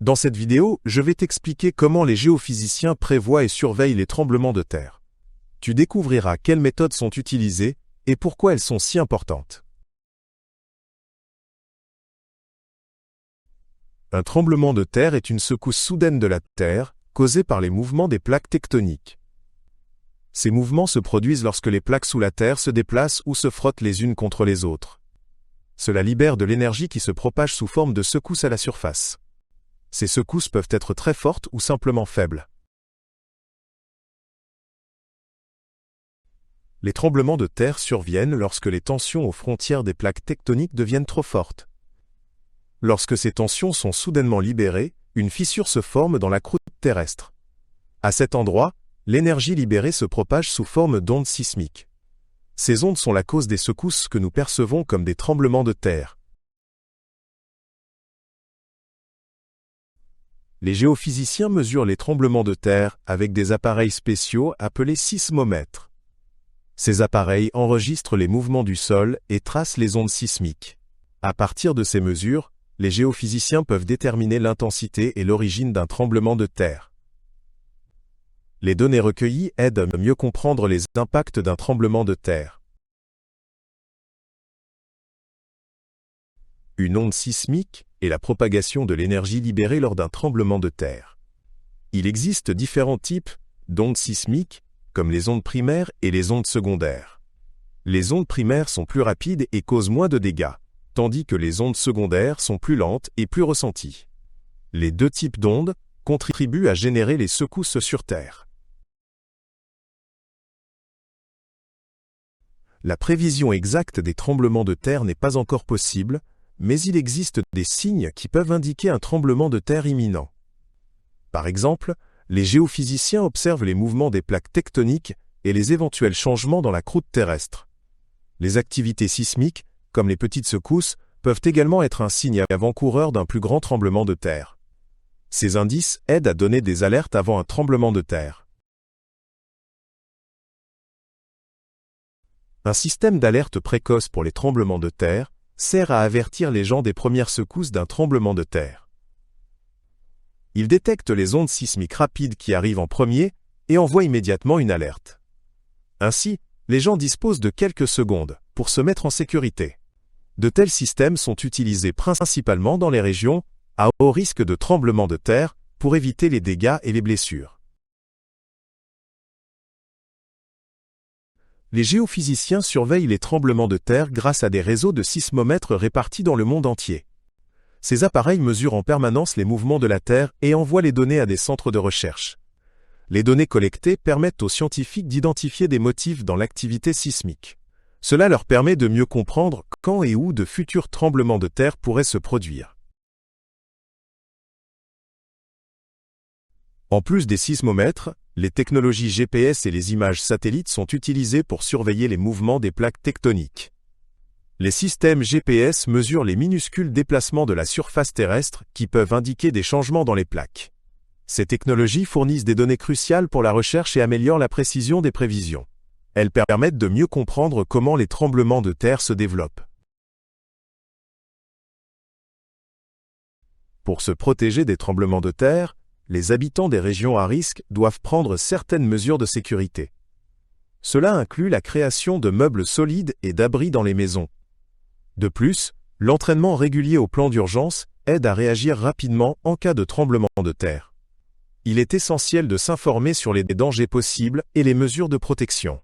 Dans cette vidéo, je vais t'expliquer comment les géophysiciens prévoient et surveillent les tremblements de terre. Tu découvriras quelles méthodes sont utilisées et pourquoi elles sont si importantes. Un tremblement de terre est une secousse soudaine de la Terre, causée par les mouvements des plaques tectoniques. Ces mouvements se produisent lorsque les plaques sous la Terre se déplacent ou se frottent les unes contre les autres. Cela libère de l'énergie qui se propage sous forme de secousses à la surface. Ces secousses peuvent être très fortes ou simplement faibles. Les tremblements de terre surviennent lorsque les tensions aux frontières des plaques tectoniques deviennent trop fortes. Lorsque ces tensions sont soudainement libérées, une fissure se forme dans la croûte terrestre. À cet endroit, l'énergie libérée se propage sous forme d'ondes sismiques. Ces ondes sont la cause des secousses que nous percevons comme des tremblements de terre. Les géophysiciens mesurent les tremblements de terre avec des appareils spéciaux appelés sismomètres. Ces appareils enregistrent les mouvements du sol et tracent les ondes sismiques. À partir de ces mesures, les géophysiciens peuvent déterminer l'intensité et l'origine d'un tremblement de terre. Les données recueillies aident à mieux comprendre les impacts d'un tremblement de terre. Une onde sismique est la propagation de l'énergie libérée lors d'un tremblement de terre. Il existe différents types d'ondes sismiques, comme les ondes primaires et les ondes secondaires. Les ondes primaires sont plus rapides et causent moins de dégâts, tandis que les ondes secondaires sont plus lentes et plus ressenties. Les deux types d'ondes contribuent à générer les secousses sur Terre. La prévision exacte des tremblements de terre n'est pas encore possible, mais il existe des signes qui peuvent indiquer un tremblement de terre imminent. Par exemple, les géophysiciens observent les mouvements des plaques tectoniques et les éventuels changements dans la croûte terrestre. Les activités sismiques, comme les petites secousses, peuvent également être un signe avant-coureur d'un plus grand tremblement de terre. Ces indices aident à donner des alertes avant un tremblement de terre. Un système d'alerte précoce pour les tremblements de terre sert à avertir les gens des premières secousses d'un tremblement de terre. Il détecte les ondes sismiques rapides qui arrivent en premier et envoie immédiatement une alerte. Ainsi, les gens disposent de quelques secondes pour se mettre en sécurité. De tels systèmes sont utilisés principalement dans les régions à haut risque de tremblement de terre pour éviter les dégâts et les blessures. Les géophysiciens surveillent les tremblements de terre grâce à des réseaux de sismomètres répartis dans le monde entier. Ces appareils mesurent en permanence les mouvements de la Terre et envoient les données à des centres de recherche. Les données collectées permettent aux scientifiques d'identifier des motifs dans l'activité sismique. Cela leur permet de mieux comprendre quand et où de futurs tremblements de terre pourraient se produire. En plus des sismomètres, les technologies GPS et les images satellites sont utilisées pour surveiller les mouvements des plaques tectoniques. Les systèmes GPS mesurent les minuscules déplacements de la surface terrestre qui peuvent indiquer des changements dans les plaques. Ces technologies fournissent des données cruciales pour la recherche et améliorent la précision des prévisions. Elles permettent de mieux comprendre comment les tremblements de terre se développent. Pour se protéger des tremblements de terre, les habitants des régions à risque doivent prendre certaines mesures de sécurité. Cela inclut la création de meubles solides et d'abris dans les maisons. De plus, l'entraînement régulier au plan d'urgence aide à réagir rapidement en cas de tremblement de terre. Il est essentiel de s'informer sur les dangers possibles et les mesures de protection.